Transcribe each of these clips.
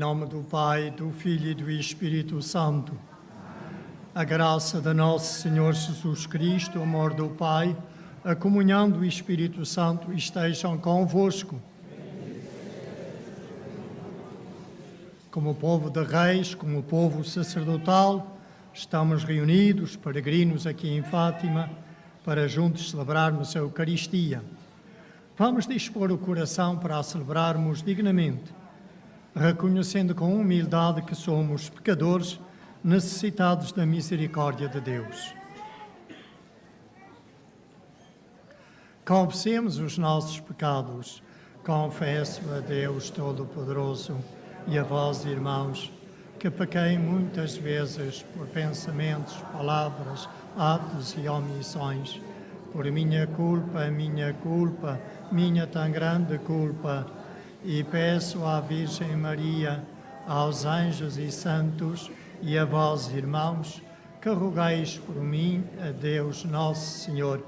nome do Pai, do Filho e do Espírito Santo. A graça de nosso Senhor Jesus Cristo, o amor do Pai, a comunhão do Espírito Santo estejam convosco. Como povo de reis, como povo sacerdotal, estamos reunidos, peregrinos aqui em Fátima, para juntos celebrarmos a Eucaristia. Vamos dispor o coração para a celebrarmos dignamente, reconhecendo com humildade que somos pecadores, necessitados da misericórdia de Deus. Confessemos os nossos pecados. Confesso a Deus Todo-Poderoso e a vós, irmãos, que pequei muitas vezes por pensamentos, palavras, atos e omissões. Por minha culpa, minha tão grande culpa. E peço à Virgem Maria, aos anjos e santos e a vós, irmãos, que rogueis por mim a Deus Nosso Senhor.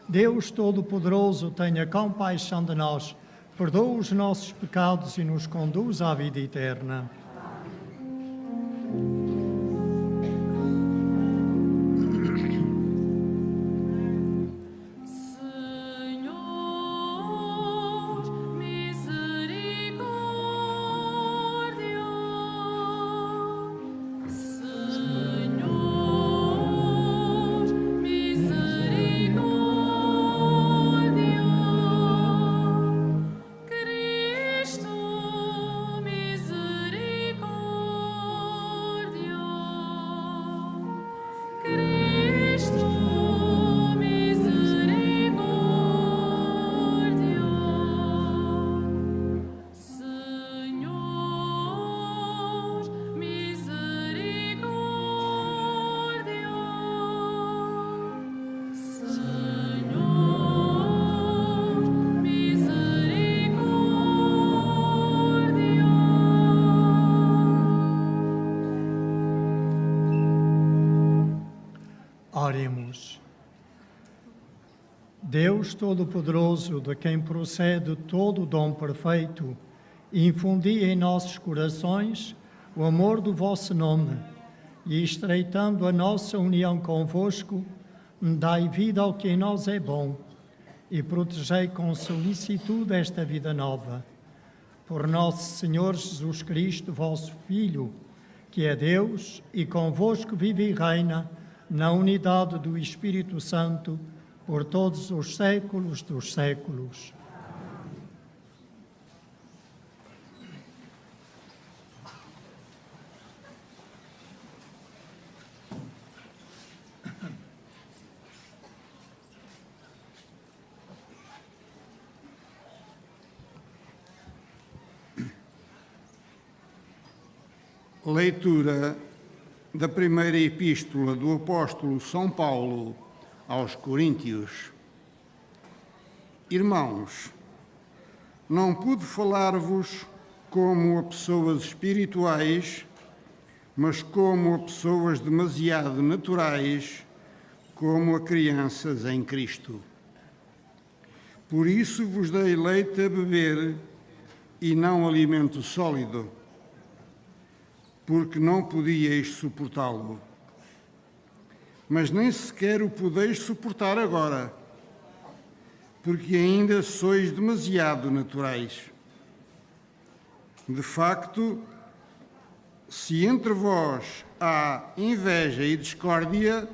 Deus Todo-Poderoso, tenha compaixão de nós, perdoa os nossos pecados e nos conduz à vida eterna. Oremos. Deus Todo-Poderoso, de quem procede todo o dom perfeito, infundi em nossos corações o amor do vosso nome e, estreitando a nossa união convosco, dai vida ao que em nós é bom e protegei com solicitude esta vida nova. Por nosso Senhor Jesus Cristo, vosso Filho, que é Deus e convosco vive e reina na unidade do Espírito Santo, por todos os séculos dos séculos. Leitura da primeira epístola do apóstolo São Paulo aos Coríntios. Irmãos, não pude falar-vos como a pessoas espirituais, mas como a pessoas demasiado naturais, como a crianças em Cristo. Por isso vos dei leite a beber e não alimento sólido, porque não podíeis suportá-lo. Mas nem sequer o podeis suportar agora, porque ainda sois demasiado naturais. De facto, se entre vós há inveja e discórdia,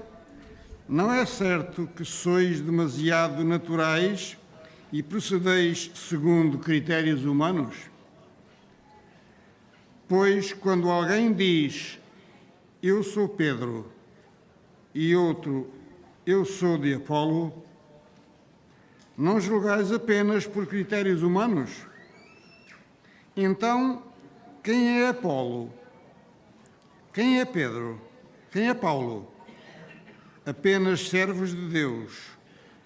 não é certo que sois demasiado naturais e procedeis segundo critérios humanos? Pois, quando alguém diz, eu sou Pedro, e outro, eu sou de Apolo, não julgais apenas por critérios humanos? Então, quem é Apolo? Quem é Pedro? Quem é Paulo? Apenas servos de Deus,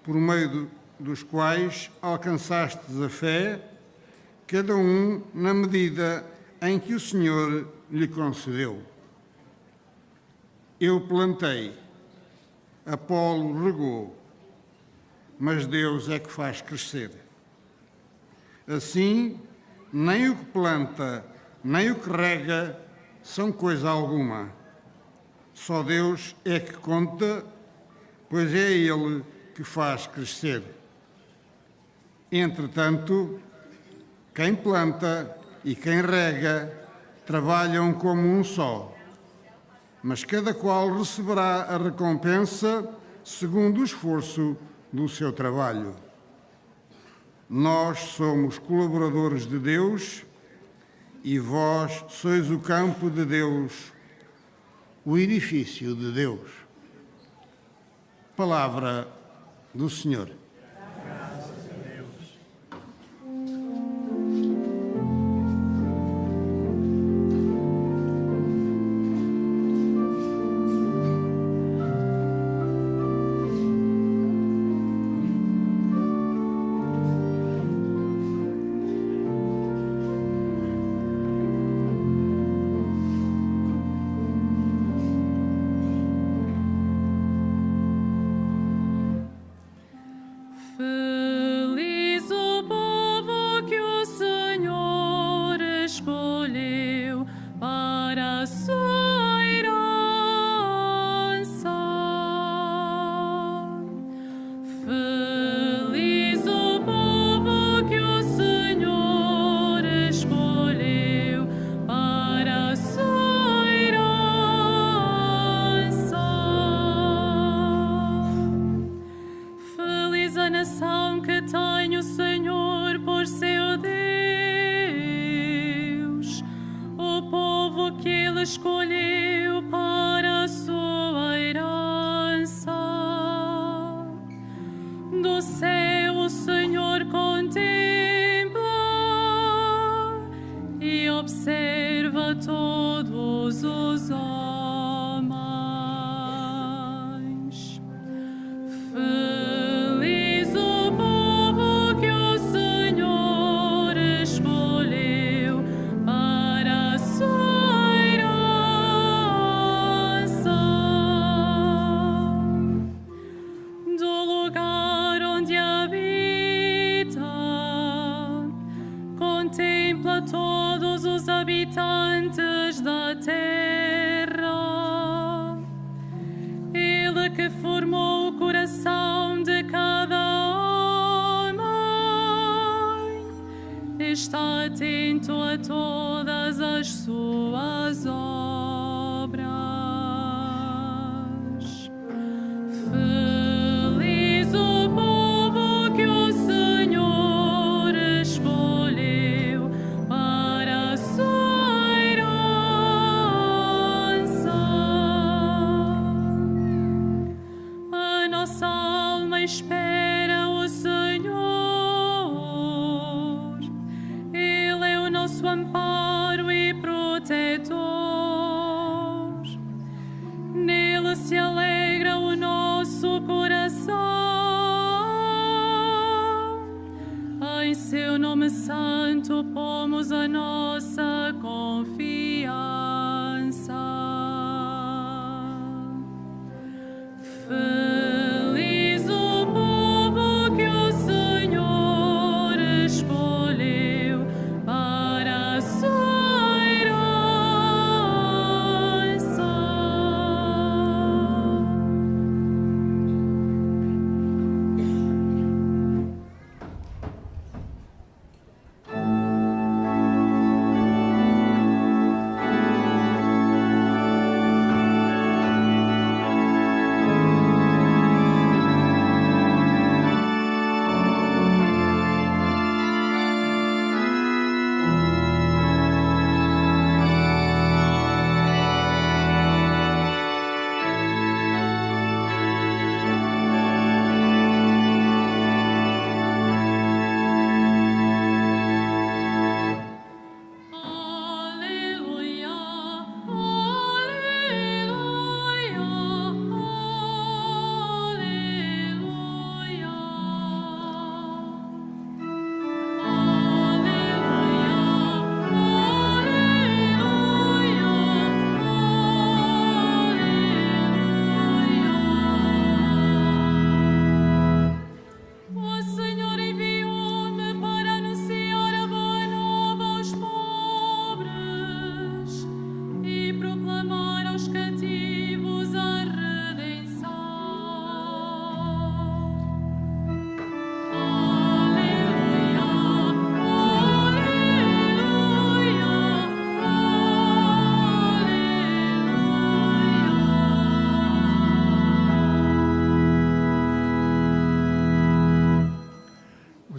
por meio dos quais alcançastes a fé, cada um na medida em que o Senhor lhe concedeu. Eu plantei, Apolo regou, mas Deus é que faz crescer. Assim, nem o que planta, nem o que rega são coisa alguma. Só Deus é que conta, pois é Ele que faz crescer. Entretanto, quem planta e quem rega trabalham como um só, mas cada qual receberá a recompensa segundo o esforço do seu trabalho. Nós somos colaboradores de Deus e vós sois o campo de Deus, o edifício de Deus. Palavra do Senhor. Feliz o povo que o Senhor escolheu para a sua herança. Feliz o povo que o Senhor escolheu para a sua herança. Feliz a nação que tem o Senhor por seu Deus, o povo que Ele escolheu para a sua herança. Do céu o Senhor contempla e observa todos os homens. Feliz o povo que o Senhor escolheu para a sua herança. Do lugar onde habita, contempla todos os habitantes da terra. Ele que formou o coração de cada homem está atento a todas as suas obras. Feliz o povo que o Senhor escolheu para a sua herança. A nossa alma espera o Senhor. Ele é o nosso amparo e protetor. Nele se alegra o nosso coração. Em seu nome santo pomos a nossa confiança. Feliz o povo que o Senhor escolheu para a sua herança.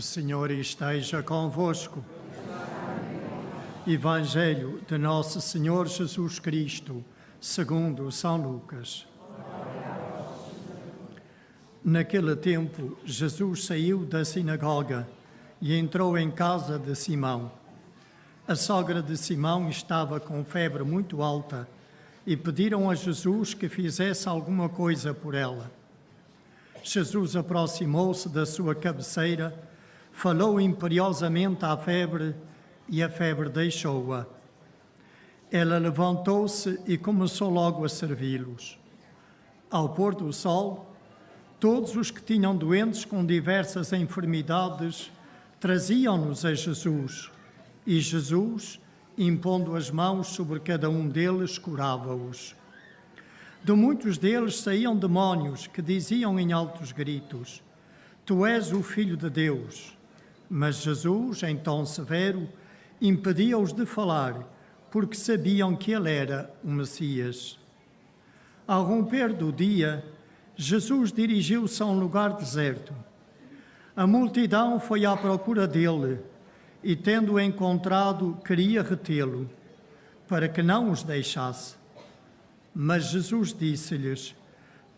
O Senhor esteja convosco. Evangelho de Nosso Senhor Jesus Cristo, segundo São Lucas. Naquele tempo, Jesus saiu da sinagoga e entrou em casa de Simão. A sogra de Simão estava com febre muito alta e pediram a Jesus que fizesse alguma coisa por ela. Jesus aproximou-se da sua cabeceira, falou imperiosamente à febre e a febre deixou-a. Ela levantou-se e começou logo a servi-los. Ao pôr do sol, todos os que tinham doentes com diversas enfermidades traziam-nos a Jesus, e Jesus, impondo as mãos sobre cada um deles, curava-os. De muitos deles saíam demónios que diziam em altos gritos: Tu és o Filho de Deus. Mas Jesus, em tom severo, impedia-os de falar, porque sabiam que ele era o Messias. Ao romper do dia, Jesus dirigiu-se a um lugar deserto. A multidão foi à procura dele e, tendo-o encontrado, queria retê-lo, para que não os deixasse. Mas Jesus disse-lhes: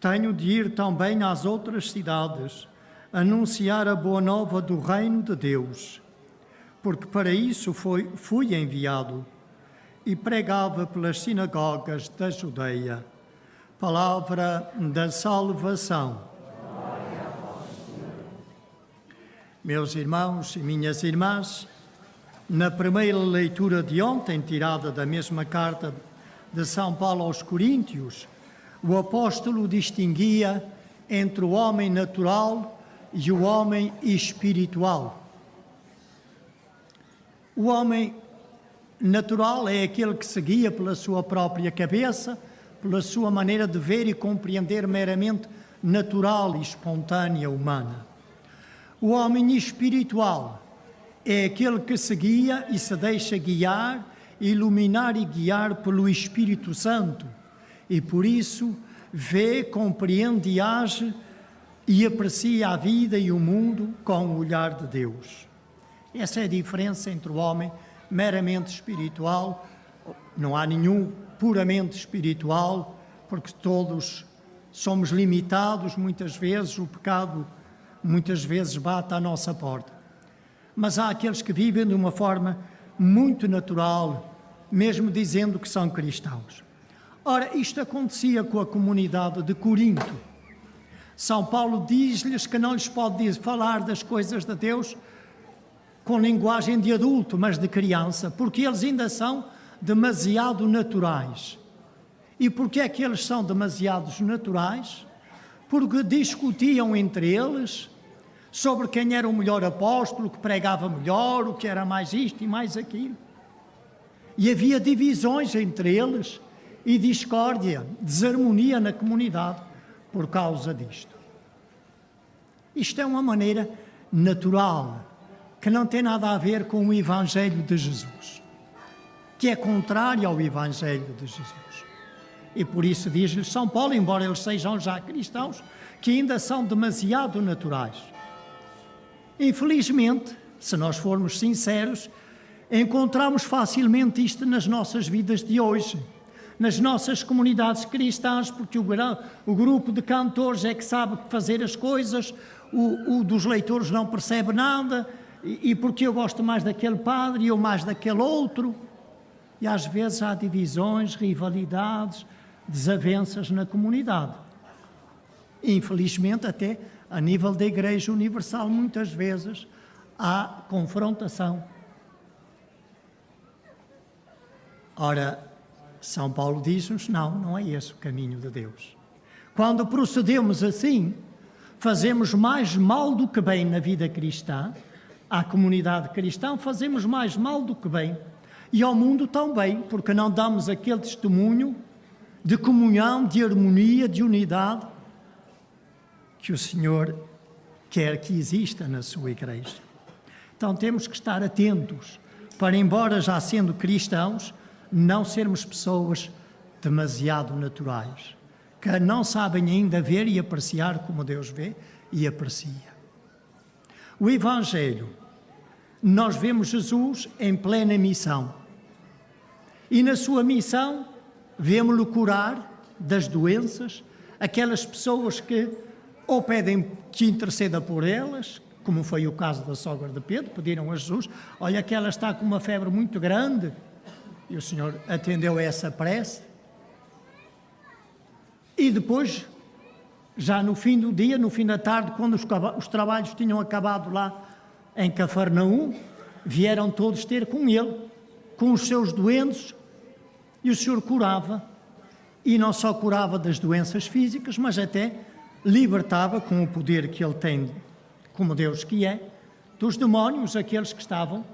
Tenho de ir também às outras cidades, anunciar a boa nova do reino de Deus, porque para isso fui enviado. E pregava pelas sinagogas da Judeia. Palavra da salvação. Meus irmãos e minhas irmãs, na primeira leitura de ontem, tirada da mesma carta de São Paulo aos Coríntios, o apóstolo distinguia entre o homem natural e o homem espiritual. O homem natural é aquele que se guia pela sua própria cabeça, pela sua maneira de ver e compreender meramente natural e espontânea humana. O homem espiritual é aquele que se guia e se deixa guiar, iluminar e guiar pelo Espírito Santo, e por isso vê, compreende e age e aprecia a vida e o mundo com o olhar de Deus. Essa é a diferença entre o homem meramente espiritual. Não há nenhum puramente espiritual, porque todos somos limitados, muitas vezes o pecado muitas vezes bate à nossa porta. Mas há aqueles que vivem de uma forma muito natural, mesmo dizendo que são cristãos. Ora, isto acontecia com a comunidade de Corinto. São Paulo diz-lhes que não lhes pode falar das coisas de Deus com linguagem de adulto, mas de criança, porque eles ainda são demasiado naturais. E porquê é que eles são demasiados naturais? Porque discutiam entre eles sobre quem era o melhor apóstolo, que pregava melhor, o que era mais isto e mais aquilo. E havia divisões entre eles e discórdia, desarmonia na comunidade por causa disto. Isto é uma maneira natural, que não tem nada a ver com o Evangelho de Jesus, que é contrário ao Evangelho de Jesus. E por isso diz-lhes São Paulo, embora eles sejam já cristãos, que ainda são demasiado naturais. Infelizmente, se nós formos sinceros, encontramos facilmente isto nas nossas vidas de hoje, nas nossas comunidades cristãs, porque o grupo de cantores é que sabe fazer as coisas, o dos leitores não percebe nada, e porque eu gosto mais daquele padre e eu mais daquele outro. E às vezes há divisões, rivalidades, desavenças na comunidade. Infelizmente, até a nível da Igreja Universal, muitas vezes há confrontação. Ora, São Paulo diz-nos, não é esse o caminho de Deus. Quando procedemos assim, fazemos mais mal do que bem na vida cristã, à comunidade cristã fazemos mais mal do que bem, e ao mundo também, porque não damos aquele testemunho de comunhão, de harmonia, de unidade que o Senhor quer que exista na sua Igreja. Então temos que estar atentos para, embora já sendo cristãos, não sermos pessoas demasiado naturais, que não sabem ainda ver e apreciar como Deus vê e aprecia. O Evangelho, nós vemos Jesus em plena missão. E na sua missão, vemos-lo curar das doenças, aquelas pessoas que ou pedem que interceda por elas, como foi o caso da sogra de Pedro, pediram a Jesus, olha que ela está com uma febre muito grande, e o Senhor atendeu a essa prece. E depois, já no fim do dia, no fim da tarde, quando os trabalhos tinham acabado lá em Cafarnaum, vieram todos ter com ele, com os seus doentes, e o Senhor curava, e não só curava das doenças físicas, mas até libertava, com o poder que ele tem, como Deus que é, dos demónios, aqueles que estavam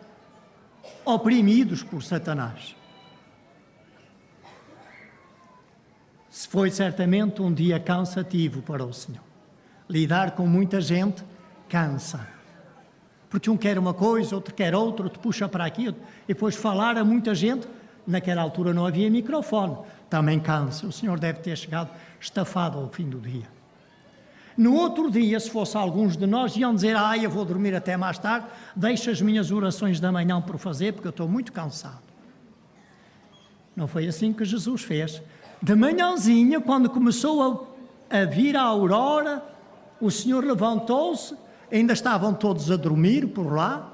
oprimidos por Satanás. Foi certamente um dia cansativo para o Senhor. Lidar com muita gente cansa. Porque um quer uma coisa, outro quer outra, outro puxa para aqui, e depois falar a muita gente. Naquela altura não havia microfone, também cansa. O Senhor deve ter chegado estafado ao fim do dia. No outro dia, se fosse alguns de nós, iam dizer, eu vou dormir até mais tarde, deixo as minhas orações da manhã por fazer, porque eu estou muito cansado. Não foi assim que Jesus fez. De manhãzinha, quando começou a vir a aurora, o Senhor levantou-se, ainda estavam todos a dormir por lá,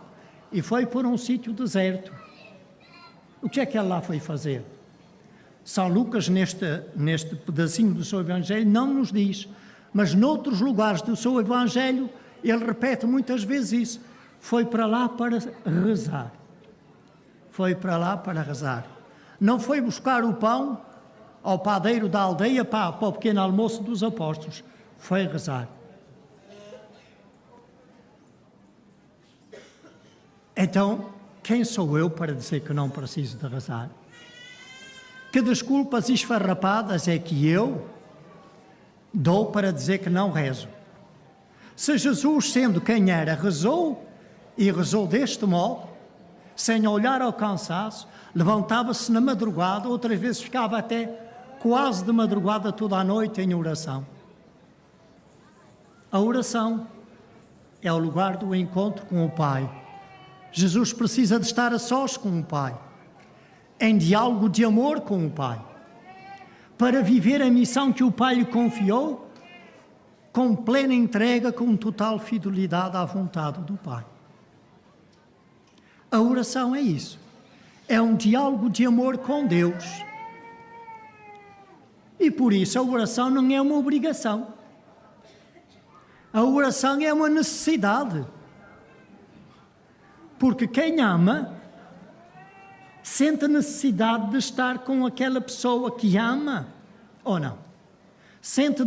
e foi por um sítio deserto. O que é que ele lá foi fazer? São Lucas, neste pedacinho do seu Evangelho, não nos diz, mas noutros lugares do seu Evangelho, ele repete muitas vezes isso. Foi para lá para rezar. Foi para lá para rezar. Não foi buscar o pão ao padeiro da aldeia para o pequeno almoço dos apóstolos. Foi rezar. Então, quem sou eu para dizer que não preciso de rezar? Que desculpas esfarrapadas é que eu dou para dizer que não rezo? Se Jesus, sendo quem era, rezou, e rezou deste modo, sem olhar ao cansaço, levantava-se na madrugada, outras vezes ficava até quase de madrugada toda a noite em oração. A oração é o lugar do encontro com o Pai. Jesus precisa de estar a sós com o Pai, em diálogo de amor com o Pai, para viver a missão que o Pai lhe confiou, com plena entrega, com total fidelidade à vontade do Pai. A oração é isso, é um diálogo de amor com Deus. E por isso a oração não é uma obrigação. A oração é uma necessidade. Porque quem ama sente a necessidade de estar com aquela pessoa que ama, ou não? Sente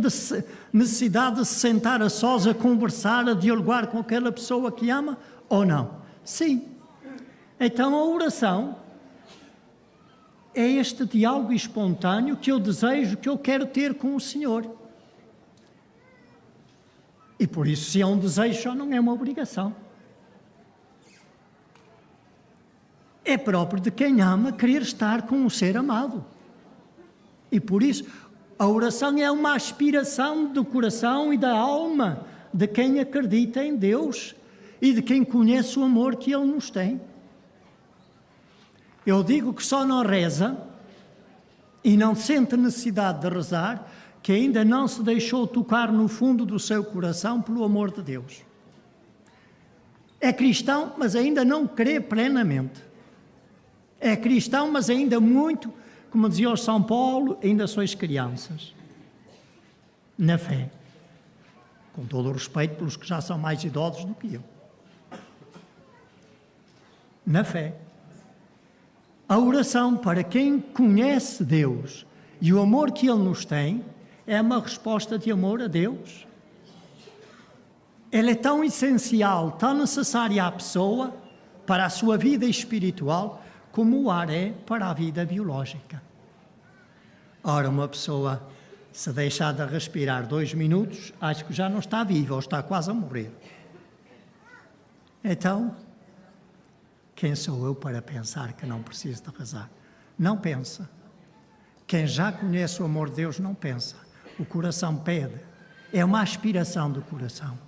necessidade de se sentar a sós, a conversar, a dialogar com aquela pessoa que ama, ou não? Sim. Então a oração é este diálogo espontâneo que eu desejo, que eu quero ter com o Senhor. E por isso, se é um desejo, já não é uma obrigação. É próprio de quem ama querer estar com o ser amado. E por isso, a oração é uma aspiração do coração e da alma de quem acredita em Deus e de quem conhece o amor que Ele nos tem. Eu digo que só não reza e não sente necessidade de rezar, que ainda não se deixou tocar no fundo do seu coração pelo amor de Deus. É cristão, mas ainda não crê plenamente. É cristão, mas ainda muito, como dizia o São Paulo, ainda sois crianças. Na fé. Com todo o respeito pelos que já são mais idosos do que eu. Na fé. A oração para quem conhece Deus e o amor que Ele nos tem é uma resposta de amor a Deus. Ela é tão essencial, tão necessária à pessoa, para a sua vida espiritual, como o ar é para a vida biológica. Ora, uma pessoa, se deixar de respirar 2 minutos, acho que já não está viva ou está quase a morrer. Então, quem sou eu para pensar que não preciso de rezar? Não pensa. Quem já conhece o amor de Deus não pensa. O coração pede. É uma aspiração do coração.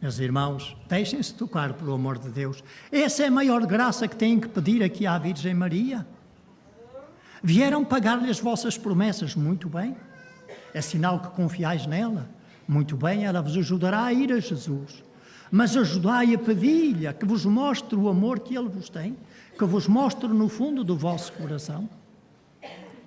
Meus irmãos, deixem-se tocar pelo amor de Deus. Essa é a maior graça que têm que pedir aqui à Virgem Maria. Vieram pagar-lhe as vossas promessas, muito bem. É sinal que confiais nela. Muito bem, ela vos ajudará a ir a Jesus. Mas ajudai a pedir-lhe que vos mostre o amor que ele vos tem, que vos mostre no fundo do vosso coração.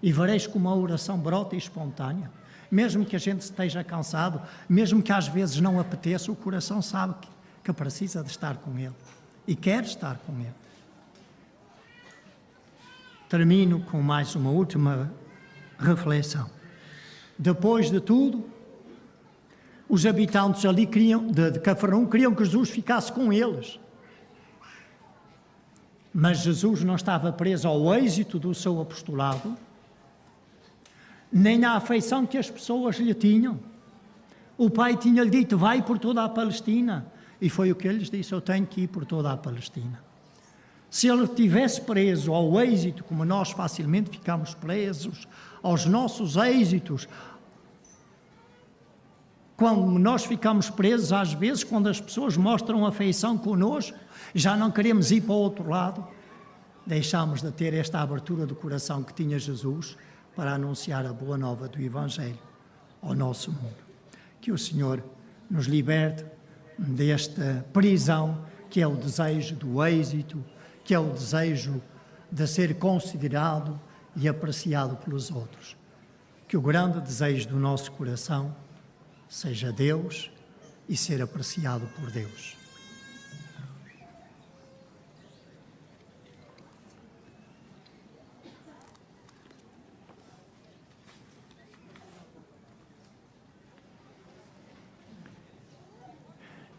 E vereis como a oração brota espontânea. Mesmo que a gente esteja cansado, mesmo que às vezes não apeteça, o coração sabe que precisa de estar com ele e quer estar com ele. Termino com mais uma última reflexão. Depois de tudo, os habitantes ali de Cafarnaum queriam que Jesus ficasse com eles. Mas Jesus não estava preso ao êxito do seu apostolado, nem à afeição que as pessoas lhe tinham. O Pai tinha-lhe dito, vai por toda a Palestina. E foi o que ele lhes disse, eu tenho que ir por toda a Palestina. Se ele estivesse preso ao êxito, como nós facilmente ficamos presos, aos nossos êxitos, quando nós ficamos presos, às vezes, quando as pessoas mostram afeição connosco, já não queremos ir para o outro lado, deixamos de ter esta abertura do coração que tinha Jesus para anunciar a boa nova do Evangelho ao nosso mundo. Que o Senhor nos liberte desta prisão, que é o desejo do êxito, que é o desejo de ser considerado e apreciado pelos outros. Que o grande desejo do nosso coração seja Deus e ser apreciado por Deus.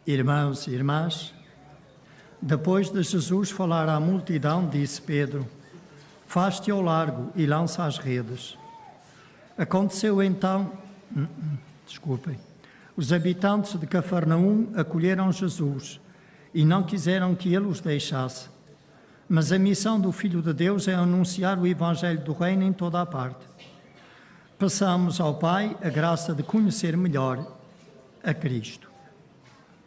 Irmãos e irmãs, depois de Jesus falar à multidão, disse Pedro, faz-te ao largo e lança as redes. Aconteceu então, os habitantes de Cafarnaum acolheram Jesus e não quiseram que ele os deixasse. Mas a missão do Filho de Deus é anunciar o Evangelho do Reino em toda a parte. Peçamos ao Pai a graça de conhecer melhor a Cristo,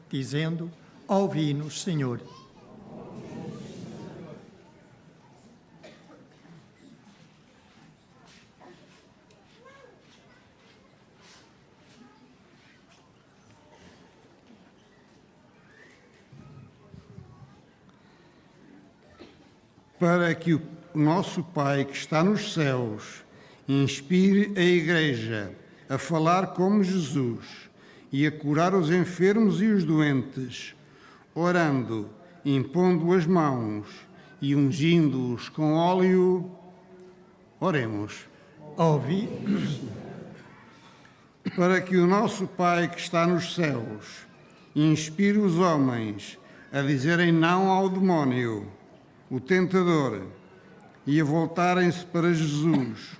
dizendo, ouvi-nos, Senhor. Para que o nosso Pai que está nos céus inspire a Igreja a falar como Jesus e a curar os enfermos e os doentes, orando, impondo as mãos e ungindo-os com óleo, oremos. Ouvi-nos. Para que o nosso Pai que está nos céus inspire os homens a dizerem não ao demónio, o tentador, e a voltarem-se para Jesus,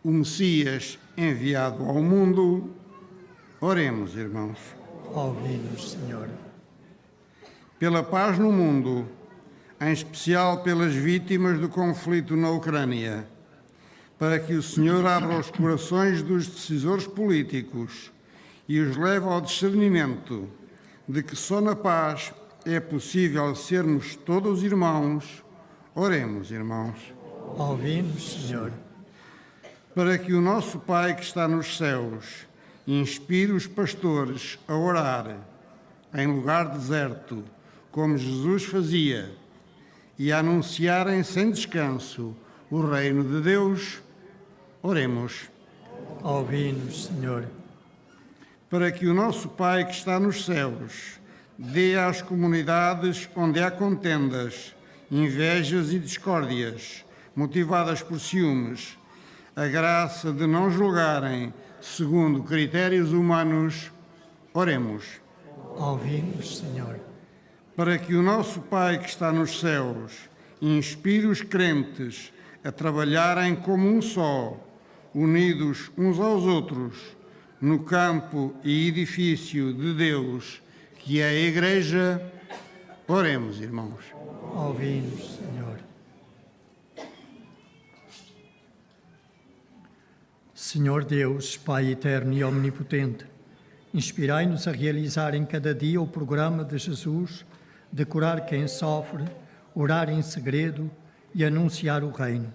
o Messias enviado ao mundo, oremos, irmãos. Ouvi-nos, Senhor. Pela paz no mundo, em especial pelas vítimas do conflito na Ucrânia, para que o Senhor abra os corações dos decisores políticos e os leve ao discernimento de que só na paz é possível sermos todos irmãos, oremos, irmãos. Ouvi-nos, Senhor. Para que o nosso Pai que está nos céus inspire os pastores a orar em lugar deserto, como Jesus fazia, e a anunciarem sem descanso o reino de Deus, oremos. Ouvi-nos, Senhor. Para que o nosso Pai que está nos céus dê às comunidades onde há contendas, invejas e discórdias, motivadas por ciúmes, a graça de não julgarem segundo critérios humanos, oremos. Ouvi-nos, Senhor. Para que o nosso Pai que está nos céus inspire os crentes a trabalharem como um só, unidos uns aos outros, no campo e edifício de Deus, que é a Igreja, oremos, irmãos. Ouvi-nos, Senhor. Senhor Deus, Pai eterno e omnipotente, Inspirai-nos a realizar em cada dia o programa de Jesus, de curar quem sofre, orar em segredo e anunciar o reino.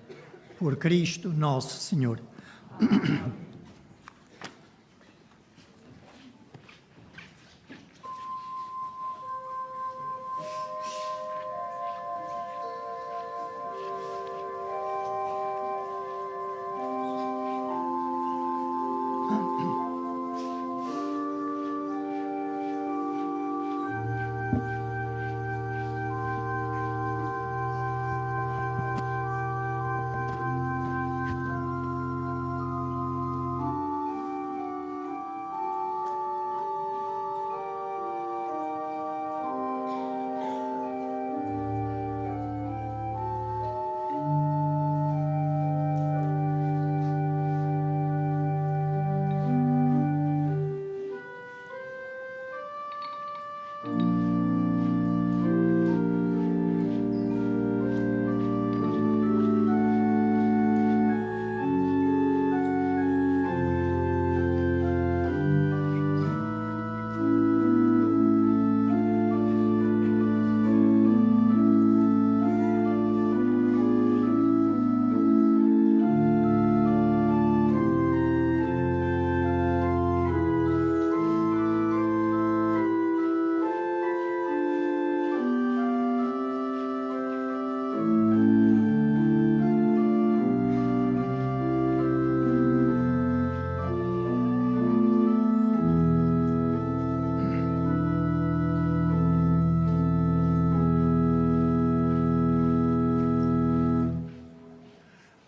Por Cristo nosso Senhor.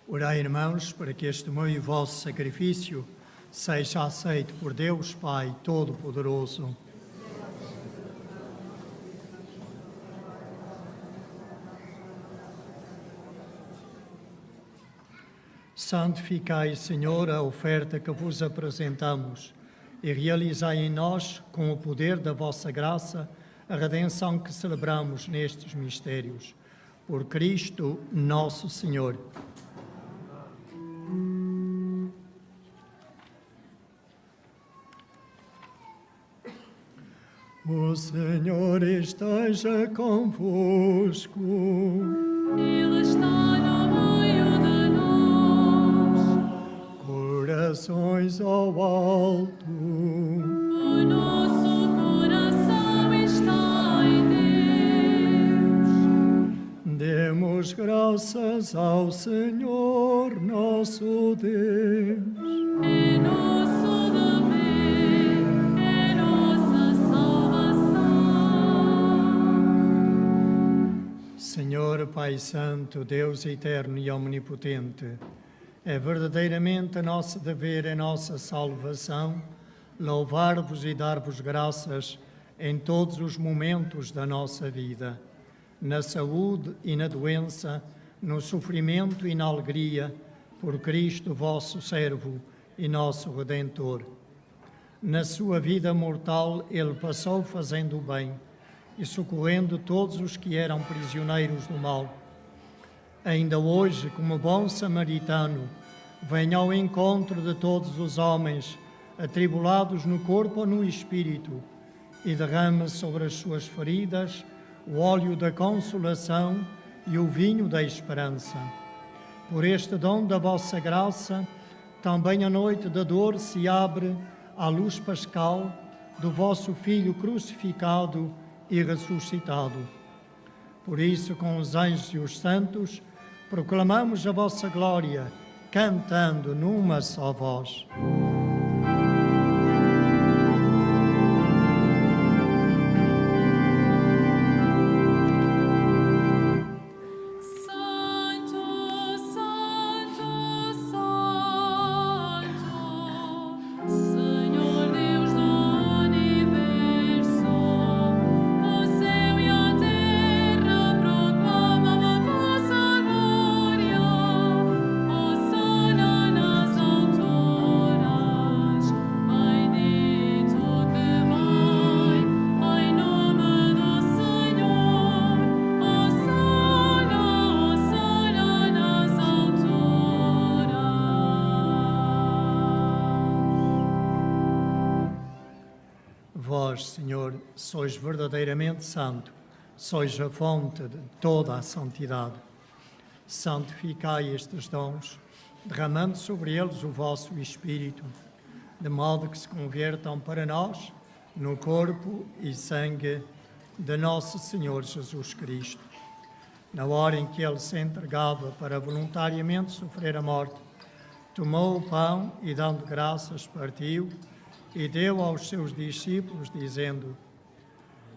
Orai, irmãos, para que este meu e vosso sacrifício seja aceito por Deus Pai Todo-Poderoso. Santificai, Senhor, a oferta que vos apresentamos e realizai em nós, com o poder da vossa graça, a redenção que celebramos nestes mistérios. Por Cristo, nosso Senhor. O Senhor esteja convosco. Ele está no meio de nós. Corações ao alto. O nosso coração está em Deus. Demos graças ao Senhor nosso Deus. É nosso dever, é nossa salvação. Senhor Pai Santo, Deus eterno e omnipotente, é verdadeiramente nosso dever, é nossa salvação, louvar-vos e dar-vos graças em todos os momentos da nossa vida, na saúde e na doença, no sofrimento e na alegria, por Cristo, vosso servo e nosso Redentor. Na sua vida mortal, ele passou fazendo o bem e socorrendo todos os que eram prisioneiros do mal. Ainda hoje, como bom samaritano, vem ao encontro de todos os homens, atribulados no corpo ou no espírito, e derrama sobre as suas feridas o óleo da consolação e o vinho da esperança. Por este dom da vossa graça, também a noite da dor se abre à luz pascal do vosso Filho crucificado e ressuscitado. Por isso, com os anjos e os santos, proclamamos a vossa glória, cantando numa só voz. vós, Senhor, sois verdadeiramente santo, sois a fonte de toda a santidade. Santificai estes dons, derramando sobre eles o vosso Espírito, de modo que se convertam para nós no corpo e sangue de nosso Senhor Jesus Cristo. Na hora em que ele se entregava para voluntariamente sofrer a morte, tomou o pão e, dando graças, partiu e deu aos seus discípulos, dizendo: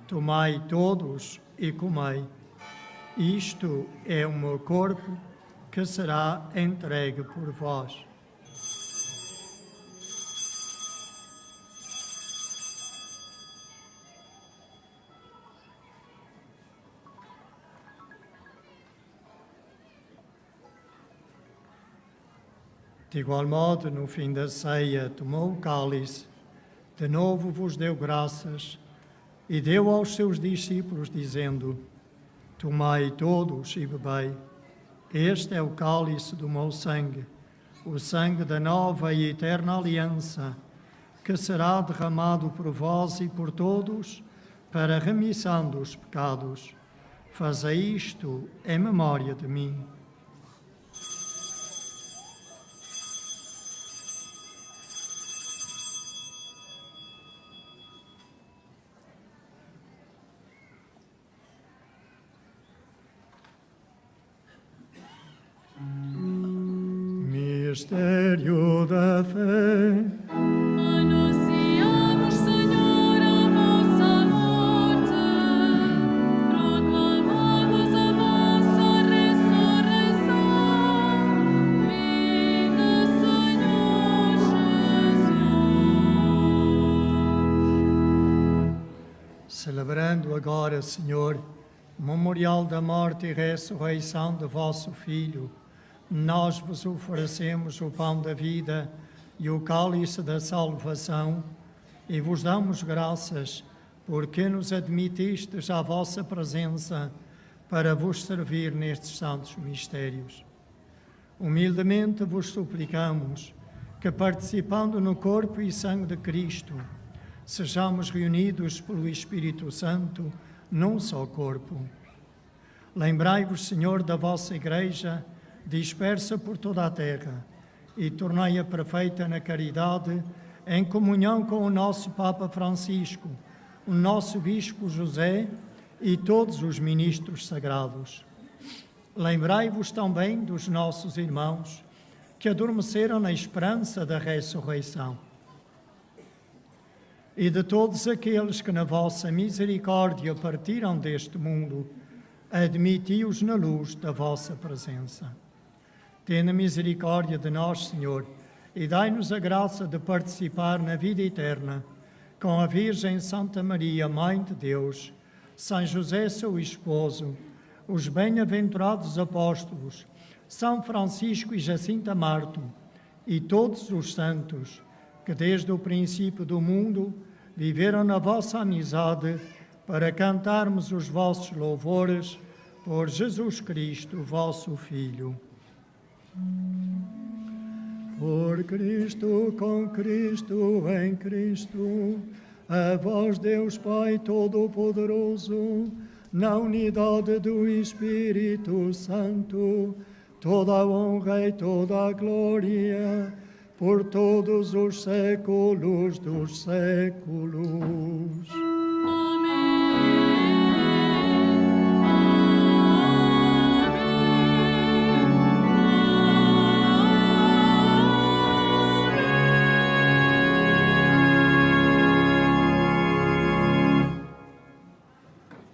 Tomai todos e comei. Isto é o meu corpo, que será entregue por vós. De igual modo, no fim da ceia, tomou o cálice, de novo vos deu graças e deu aos seus discípulos, dizendo: Tomai todos e bebei. Este é o cálice do meu sangue, o sangue da nova e eterna aliança, que será derramado por vós e por todos para a remissão dos pecados. Fazei isto em memória de mim. Mistério da fé. Anunciamos, Senhor, a vossa morte, proclamamos a vossa ressurreição. Vinda, Senhor Jesus. Celebrando agora, Senhor, o memorial da morte e ressurreição de vosso Filho, nós vos oferecemos o pão da vida e o cálice da salvação e vos damos graças porque nos admitistes à vossa presença para vos servir nestes santos mistérios. Humildemente vos suplicamos que, participando no corpo e sangue de Cristo, sejamos reunidos pelo Espírito Santo num só corpo. Lembrai-vos, Senhor, da vossa Igreja, dispersa por toda a terra, e tornai-a perfeita na caridade, em comunhão com o nosso Papa Francisco, o nosso Bispo José e todos os ministros sagrados. Lembrai-vos também dos nossos irmãos que adormeceram na esperança da ressurreição e de todos aqueles que na vossa misericórdia partiram deste mundo, admiti-os na luz da vossa presença. Tende misericórdia de nós, Senhor, e dai-nos a graça de participar na vida eterna com a Virgem Santa Maria, Mãe de Deus, São José, seu esposo, os bem-aventurados apóstolos, São Francisco e Jacinta Marto, e todos os santos que desde o princípio do mundo viveram na vossa amizade, para cantarmos os vossos louvores por Jesus Cristo, vosso Filho. Por Cristo, com Cristo, em Cristo, a vós, Deus Pai Todo-Poderoso, na unidade do Espírito Santo, toda a honra e toda a glória, por todos os séculos dos séculos.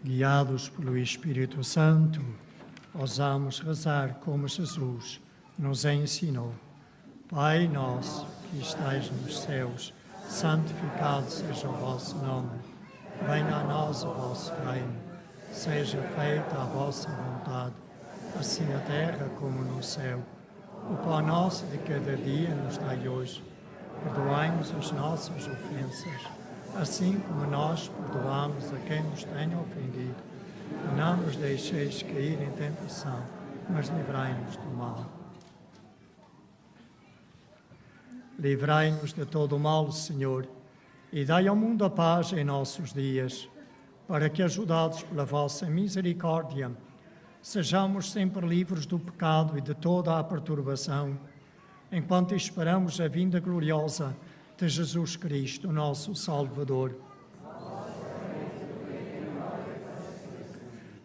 Guiados pelo Espírito Santo, ousamos rezar como Jesus nos ensinou. Pai nosso, que estais nos céus, santificado seja o vosso nome. Venha a nós o vosso reino. Seja feita a vossa vontade, assim na terra como no céu. O pão nosso de cada dia nos dai hoje. Perdoai-nos as nossas ofensas, assim como nós perdoamos a quem nos tenha ofendido. E não nos deixeis cair em tentação, mas livrai-nos do mal. Livrai-nos de todo o mal, Senhor, e dai ao mundo a paz em nossos dias, para que, ajudados pela vossa misericórdia, sejamos sempre livres do pecado e de toda a perturbação, enquanto esperamos a vinda gloriosa de Jesus Cristo, nosso Salvador.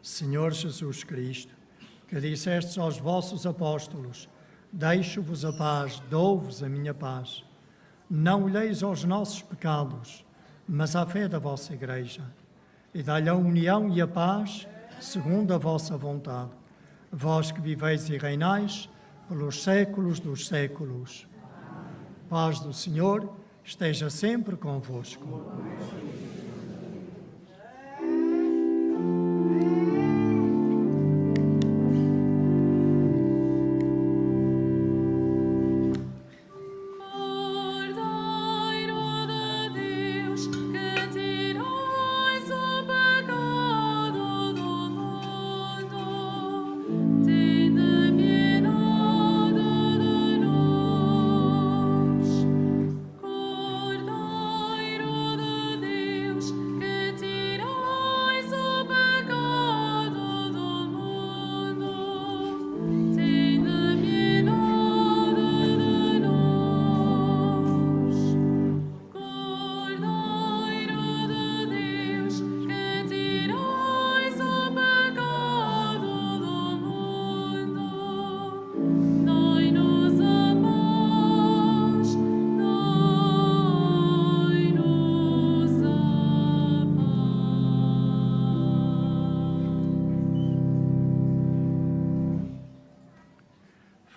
Senhor Jesus Cristo, que dissestes aos vossos apóstolos: deixo-vos a paz, dou-vos a minha paz. Não olheis aos nossos pecados, mas à fé da vossa Igreja, e dai-lhe a união e a paz segundo a vossa vontade. Vós que viveis e reinais pelos séculos dos séculos. Paz do Senhor esteja sempre convosco.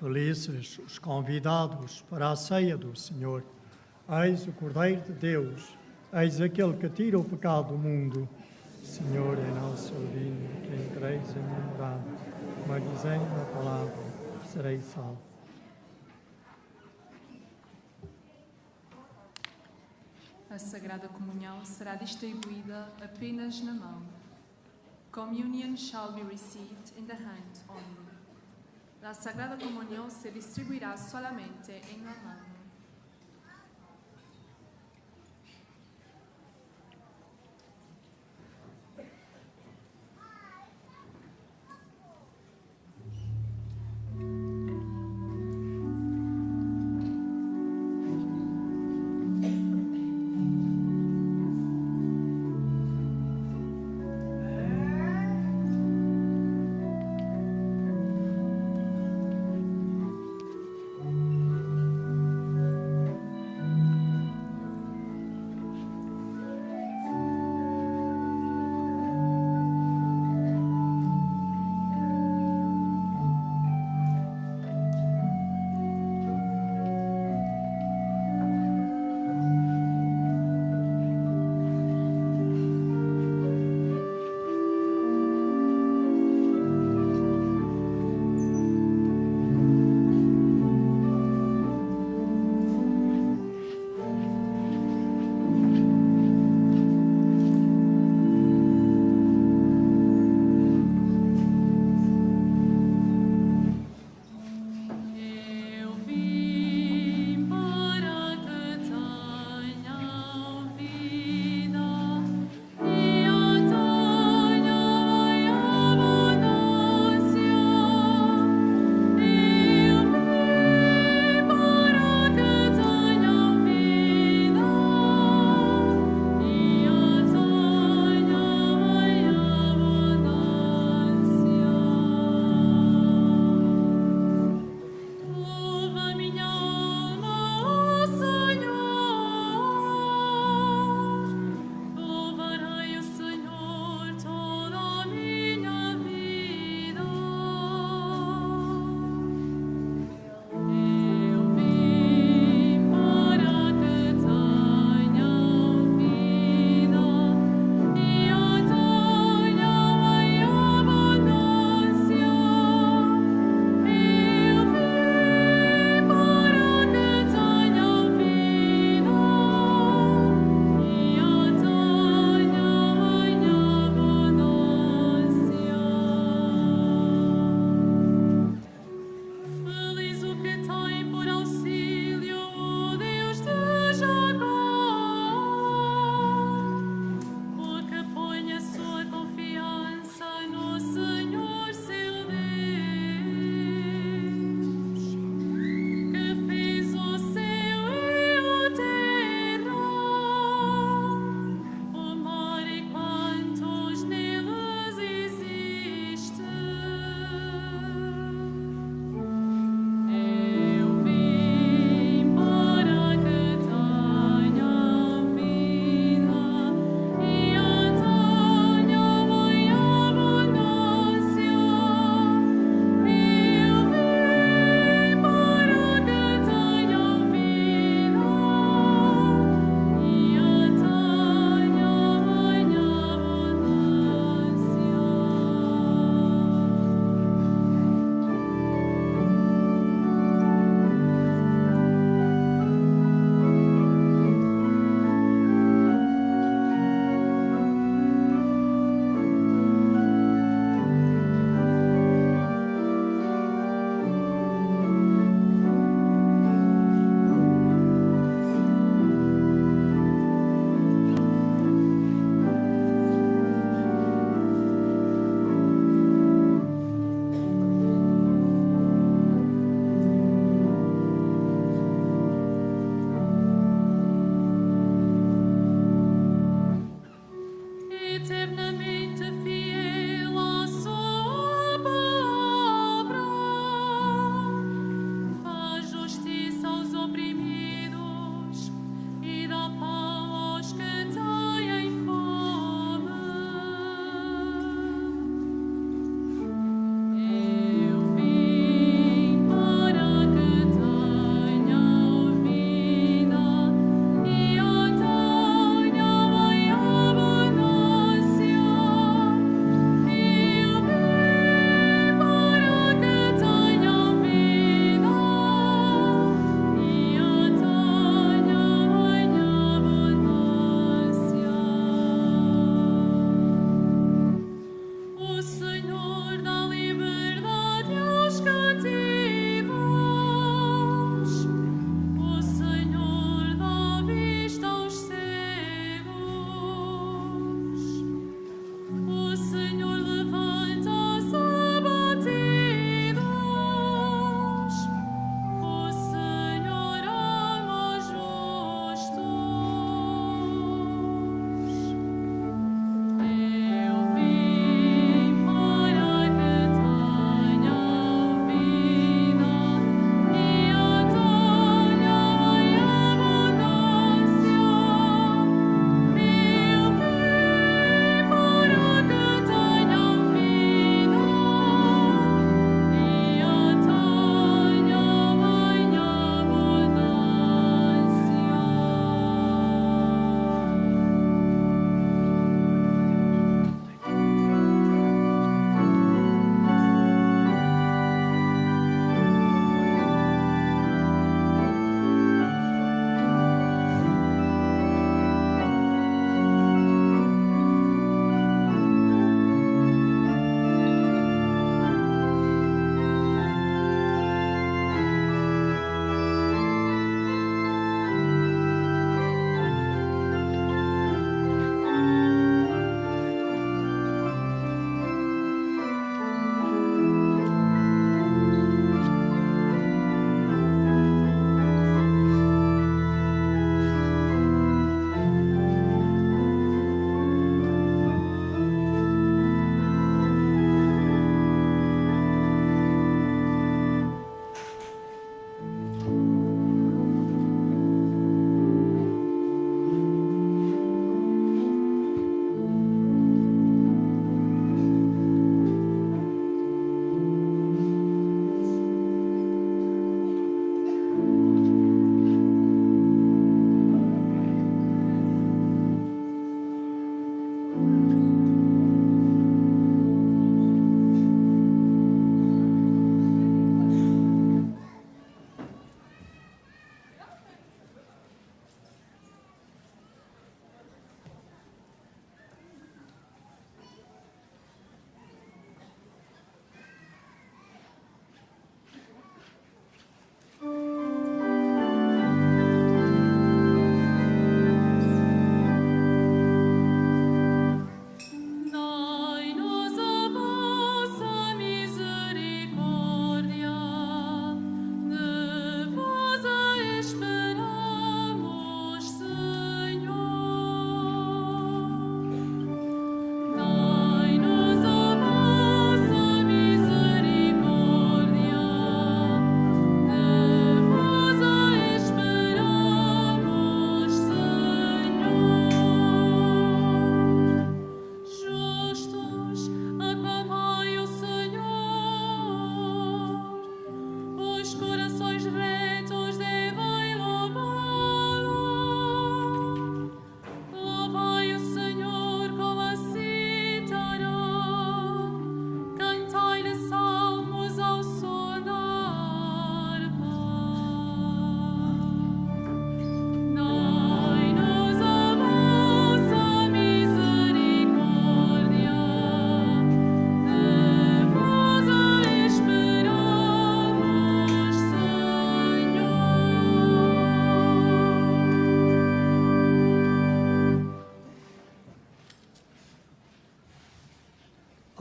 Felizes os convidados para a ceia do Senhor. Eis o Cordeiro de Deus, eis aquele que tira o pecado do mundo. Senhor, é nosso vinho, que entreis em minha morada, mas dizei a palavra, serei salvo. A Sagrada Comunhão será distribuída apenas na mão. Communion shall be received in the hand only. La Sagrada Comunión se distribuirá solamente en la mano.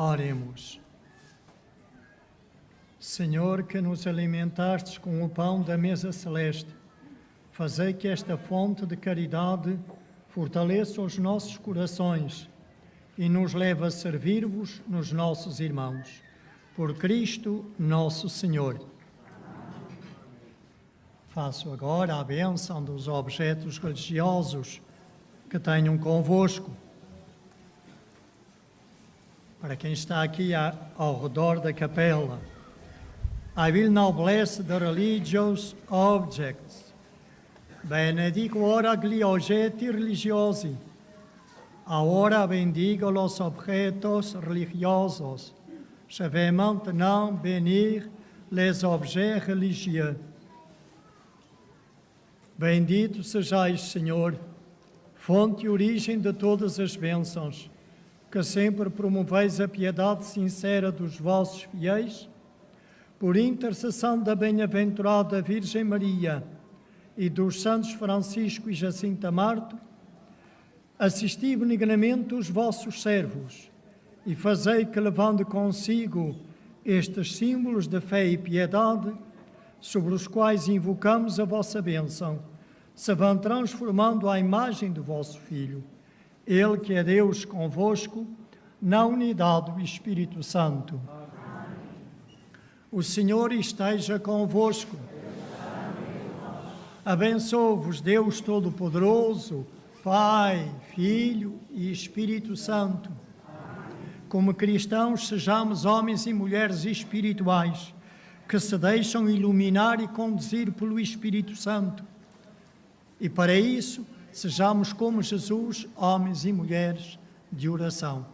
Oremos. Senhor, que nos alimentastes com o pão da mesa celeste, fazei que esta fonte de caridade fortaleça os nossos corações e nos leve a servir-vos nos nossos irmãos. Por Cristo nosso Senhor. Faço agora a bênção dos objetos religiosos que tenham convosco. Para quem está aqui ao redor da capela, I will now bless the religious objects. Benedico ora gli oggetti religiosi. Ahora bendigo los objetos religiosos. Je vais maintenant bénir les objets religieux. Bendito sejais, Senhor, fonte e origem de todas as bênçãos, que sempre promoveis a piedade sincera dos vossos fiéis, por intercessão da bem-aventurada Virgem Maria e dos santos Francisco e Jacinta Marto, assisti benignamente os vossos servos e fazei que, levando consigo estes símbolos de fé e piedade, sobre os quais invocamos a vossa bênção, se vão transformando à imagem do vosso Filho, Ele que é Deus convosco, na unidade do Espírito Santo. O Senhor esteja convosco. Abençoe-vos Deus Todo-Poderoso, Pai, Filho e Espírito Santo. Como cristãos, sejamos homens e mulheres espirituais, que se deixam iluminar e conduzir pelo Espírito Santo. E para isso, sejamos como Jesus, homens e mulheres de oração.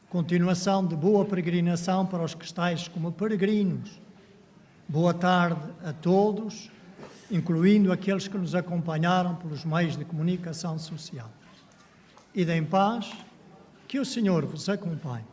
Continuação de boa peregrinação para os que estáis como peregrinos. Boa tarde a todos, incluindo aqueles que nos acompanharam pelos meios de comunicação social. Ide em paz, que o Senhor vos acompanhe.